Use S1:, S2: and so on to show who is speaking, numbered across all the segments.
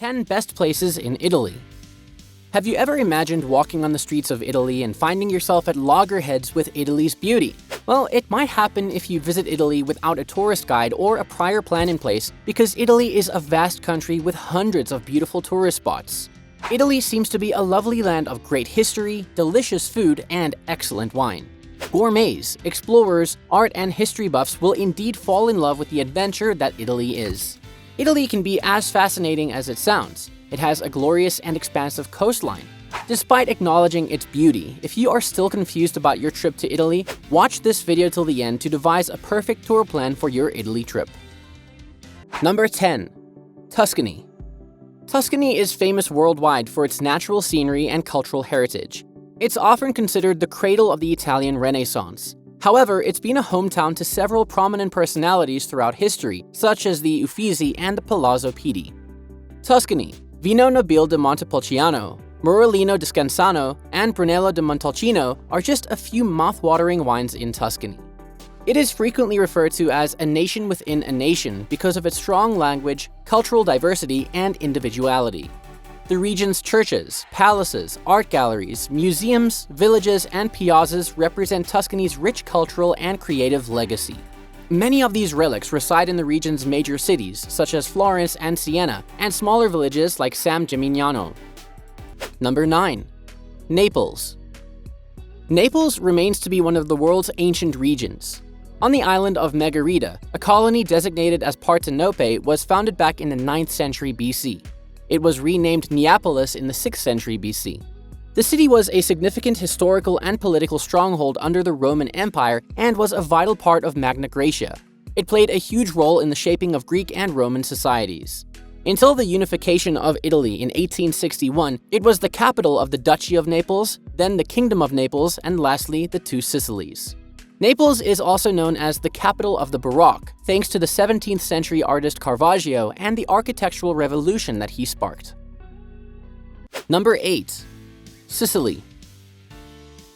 S1: 10 Best Places in Italy. Have you ever imagined walking on the streets of Italy and finding yourself at loggerheads with Italy's beauty? Well, it might happen if you visit Italy without a tourist guide or a prior plan in place, because Italy is a vast country with hundreds of beautiful tourist spots. Italy seems to be a lovely land of great history, delicious food, and excellent wine. Gourmets, explorers, art and history buffs will indeed fall in love with the adventure that Italy is. Italy can be as fascinating as it sounds. It has a glorious and expansive coastline. Despite acknowledging its beauty, if you are still confused about your trip to Italy, watch this video till the end to devise a perfect tour plan for your Italy trip. Number 10. Tuscany. Tuscany is famous worldwide for its natural scenery and cultural heritage. It's often considered the cradle of the Italian Renaissance. However, it's been a hometown to several prominent personalities throughout history, such as the Uffizi and the Palazzo Pitti. Tuscany, Vino Nobile di Montepulciano, Morellino di Scansano, and Brunello di Montalcino are just a few mouth-watering wines in Tuscany. It is frequently referred to as a nation within a nation because of its strong language, cultural diversity, and individuality. The region's churches, palaces, art galleries, museums, villages, and piazzas represent Tuscany's rich cultural and creative legacy. Many of these relics reside in the region's major cities, such as Florence and Siena, and smaller villages like San Gimignano. Number 9. Naples. Naples remains to be one of the world's ancient regions. On the island of Margherita, a colony designated as Partenope was founded back in the 9th century BC. It was renamed Neapolis in the 6th century BC. The city was a significant historical and political stronghold under the Roman Empire and was a vital part of Magna Graecia. It played a huge role in the shaping of Greek and Roman societies. Until the unification of Italy in 1861, it was the capital of the Duchy of Naples, then the Kingdom of Naples, and lastly, the Two Sicilies. Naples is also known as the capital of the Baroque, thanks to the 17th century artist Caravaggio and the architectural revolution that he sparked. Number 8. Sicily.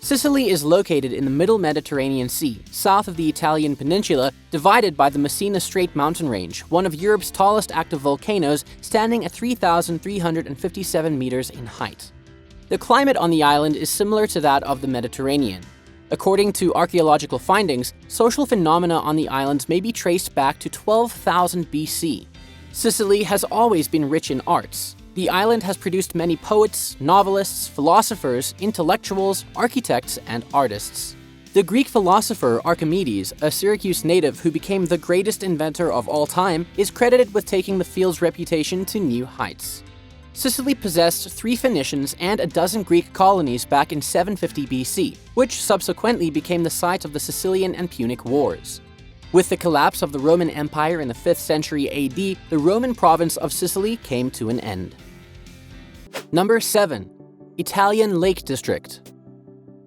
S1: Sicily is located in the middle Mediterranean Sea, south of the Italian peninsula, divided by the Messina Strait mountain range, one of Europe's tallest active volcanoes, standing at 3,357 meters in height. The climate on the island is similar to that of the Mediterranean. According to archaeological findings, social phenomena on the islands may be traced back to 12,000 BC. Sicily has always been rich in arts. The island has produced many poets, novelists, philosophers, intellectuals, architects, and artists. The Greek philosopher Archimedes, a Syracuse native who became the greatest inventor of all time, is credited with taking the field's reputation to new heights. Sicily possessed 3 Phoenicians and a dozen Greek colonies back in 750 BC, which subsequently became the site of the Sicilian and Punic Wars. With the collapse of the Roman Empire in the 5th century AD, the Roman province of Sicily came to an end. Number 7. Italian Lake District.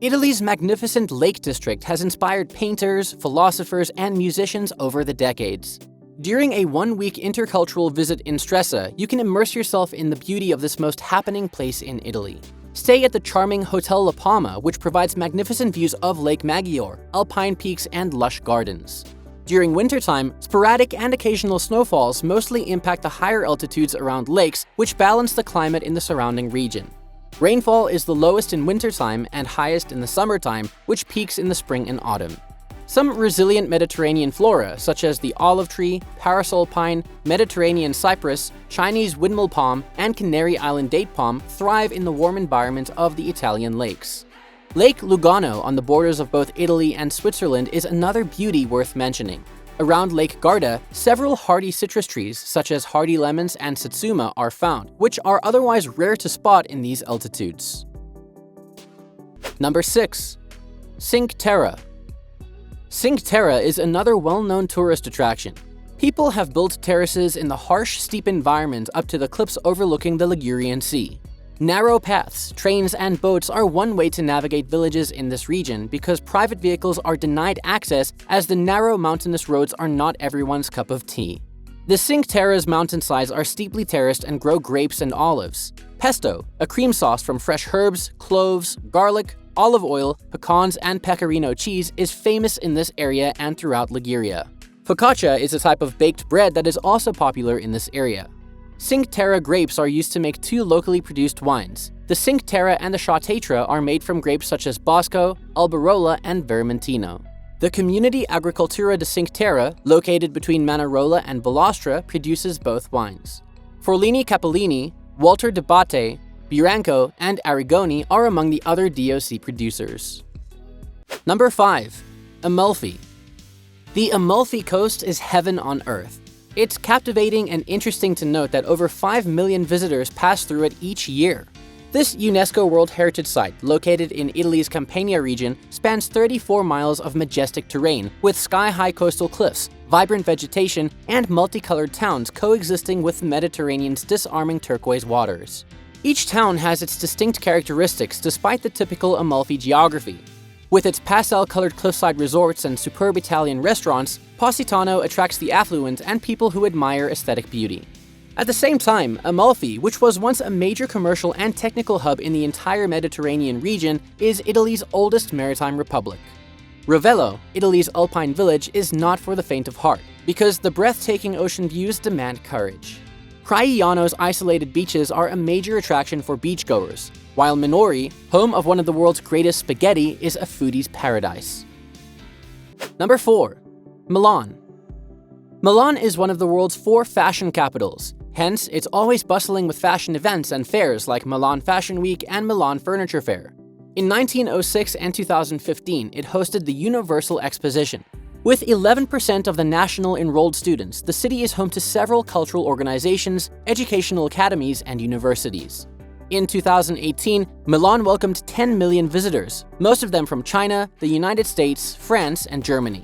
S1: Italy's magnificent Lake District has inspired painters, philosophers, and musicians over the decades. During a 1-week intercultural visit in Stresa, you can immerse yourself in the beauty of this most happening place in Italy. Stay at the charming Hotel La Palma, which provides magnificent views of Lake Maggiore, alpine peaks, and lush gardens. During wintertime, sporadic and occasional snowfalls mostly impact the higher altitudes around lakes, which balance the climate in the surrounding region. Rainfall is the lowest in wintertime and highest in the summertime, which peaks in the spring and autumn. Some resilient Mediterranean flora, such as the olive tree, parasol pine, Mediterranean cypress, Chinese windmill palm, and Canary Island date palm, thrive in the warm environment of the Italian lakes. Lake Lugano on the borders of both Italy and Switzerland is another beauty worth mentioning. Around Lake Garda, several hardy citrus trees, such as hardy lemons and satsuma, are found, which are otherwise rare to spot in these altitudes. Number 6. Cinque Terre. Cinque Terre is another well-known tourist attraction. People have built terraces in the harsh, steep environment up to the cliffs overlooking the Ligurian Sea. Narrow paths, trains, and boats are one way to navigate villages in this region because private vehicles are denied access as the narrow mountainous roads are not everyone's cup of tea. The Cinque Terre's mountainsides are steeply terraced and grow grapes and olives. Pesto, a cream sauce from fresh herbs, cloves, garlic, olive oil, pecans, and pecorino cheese, is famous in this area and throughout Liguria. Focaccia is a type of baked bread that is also popular in this area. Cinque Terre grapes are used to make two locally produced wines. The Cinque Terre and the Tetra are made from grapes such as Bosco, Alberola, and Vermentino. The Community Agricoltura de Cinque Terre, located between Manarola and Ballostra, produces both wines. Forlini Capellini, Walter de Batte, Bianco, and Arrigoni are among the other DOC producers. Number 5. Amalfi. The Amalfi Coast is heaven on earth. It's captivating and interesting to note that over 5 million visitors pass through it each year. This UNESCO World Heritage Site, located in Italy's Campania region, spans 34 miles of majestic terrain, with sky-high coastal cliffs, vibrant vegetation, and multicolored towns coexisting with the Mediterranean's disarming turquoise waters. Each town has its distinct characteristics despite the typical Amalfi geography. With its pastel-colored cliffside resorts and superb Italian restaurants, Positano attracts the affluent and people who admire aesthetic beauty. At the same time, Amalfi, which was once a major commercial and technical hub in the entire Mediterranean region, is Italy's oldest maritime republic. Ravello, Italy's alpine village, is not for the faint of heart, because the breathtaking ocean views demand courage. Craiano's isolated beaches are a major attraction for beachgoers, while Minori, home of one of the world's greatest spaghetti, is a foodie's paradise. Number 4. Milan. Milan is one of the world's 4 fashion capitals. Hence, it's always bustling with fashion events and fairs like Milan Fashion Week and Milan Furniture Fair. In 1906 and 2015, it hosted the Universal Exposition. With 11% of the national enrolled students, the city is home to several cultural organizations, educational academies, and universities. In 2018, Milan welcomed 10 million visitors, most of them from China, the United States, France, and Germany.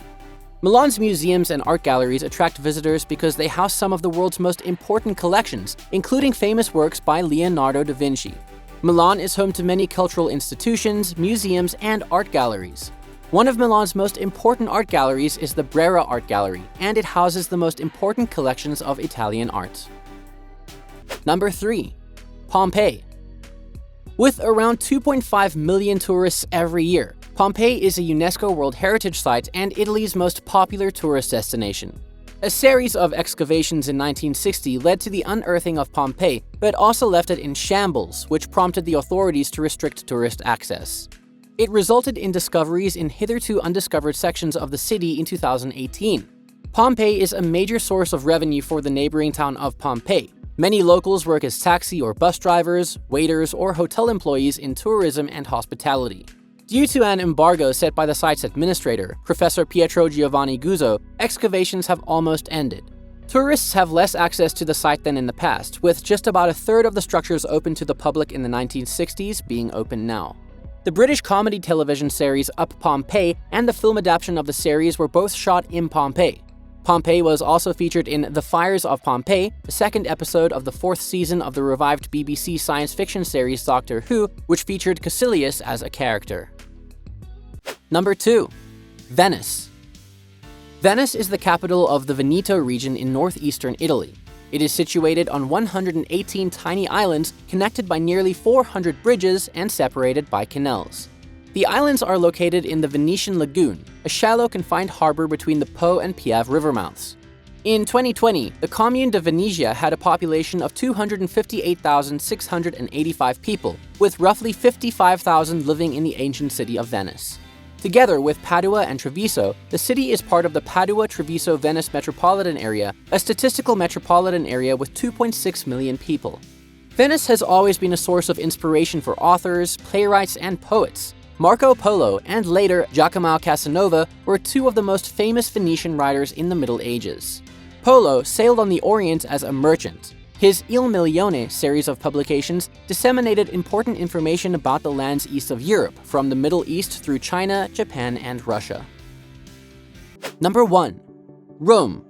S1: Milan's museums and art galleries attract visitors because they house some of the world's most important collections, including famous works by Leonardo da Vinci. Milan is home to many cultural institutions, museums, and art galleries. One of Milan's most important art galleries is the Brera Art Gallery, and it houses the most important collections of Italian art. Number 3. Pompeii. With around 2.5 million tourists every year, Pompeii is a UNESCO World Heritage Site and Italy's most popular tourist destination. A series of excavations in 1960 led to the unearthing of Pompeii, but also left it in shambles, which prompted the authorities to restrict tourist access. It resulted in discoveries in hitherto undiscovered sections of the city in 2018. Pompeii is a major source of revenue for the neighboring town of Pompeii. Many locals work as taxi or bus drivers, waiters, or hotel employees in tourism and hospitality. Due to an embargo set by the site's administrator, Professor Pietro Giovanni Guzzo, excavations have almost ended. Tourists have less access to the site than in the past, with just about a third of the structures open to the public in the 1960s being open now. The British comedy television series Up Pompeii and the film adaptation of the series were both shot in Pompeii. Pompeii was also featured in The Fires of Pompeii, the second episode of the 4th season of the revived BBC science fiction series Doctor Who, which featured Caecilius as a character. Number 2. Venice. Venice is the capital of the Veneto region in northeastern Italy. It is situated on 118 tiny islands connected by nearly 400 bridges and separated by canals. The islands are located in the Venetian Lagoon, a shallow confined harbor between the Po and Piave river mouths. In 2020, the Commune de Venezia had a population of 258,685 people, with roughly 55,000 living in the ancient city of Venice. Together with Padua and Treviso, the city is part of the Padua-Treviso-Venice metropolitan area, a statistical metropolitan area with 2.6 million people. Venice has always been a source of inspiration for authors, playwrights, and poets. Marco Polo and later Giacomo Casanova were two of the most famous Venetian writers in the Middle Ages. Polo sailed on the Orient as a merchant. His Il Milione series of publications disseminated important information about the lands east of Europe, from the Middle East through China, Japan, and Russia. Number 1. Rome.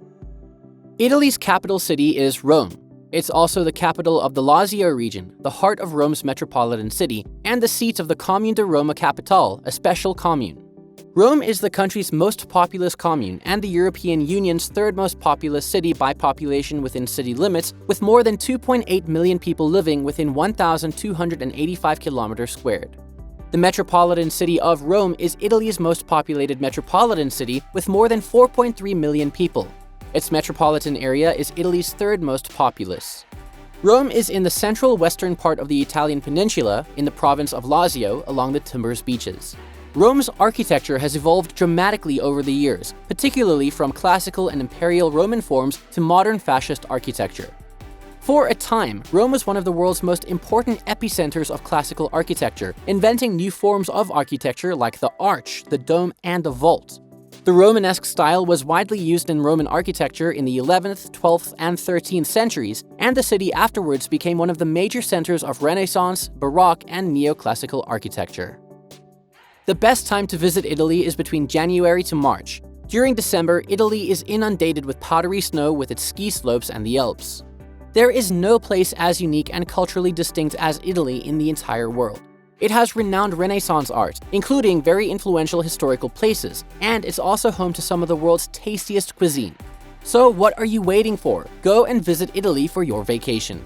S1: Italy's capital city is Rome. It's also the capital of the Lazio region, the heart of Rome's metropolitan city, and the seat of the Commune di Roma Capitale, a special commune. Rome is the country's most populous commune and the European Union's third most populous city by population within city limits, with more than 2.8 million people living within 1,285 kilometers squared. The metropolitan city of Rome is Italy's most populated metropolitan city with more than 4.3 million people. Its metropolitan area is Italy's third most populous. Rome is in the central western part of the Italian peninsula, in the province of Lazio, along the Timbers beaches. Rome's architecture has evolved dramatically over the years, particularly from classical and imperial Roman forms to modern fascist architecture. For a time, Rome was one of the world's most important epicenters of classical architecture, inventing new forms of architecture like the arch, the dome, and the vault. The Romanesque style was widely used in Roman architecture in the 11th, 12th, and 13th centuries, and the city afterwards became one of the major centers of Renaissance, Baroque, and neoclassical architecture. The best time to visit Italy is between January to March. During December, Italy is inundated with powdery snow with its ski slopes and the Alps. There is no place as unique and culturally distinct as Italy in the entire world. It has renowned Renaissance art, including very influential historical places, and it's also home to some of the world's tastiest cuisine. So what are you waiting for? Go and visit Italy for your vacation.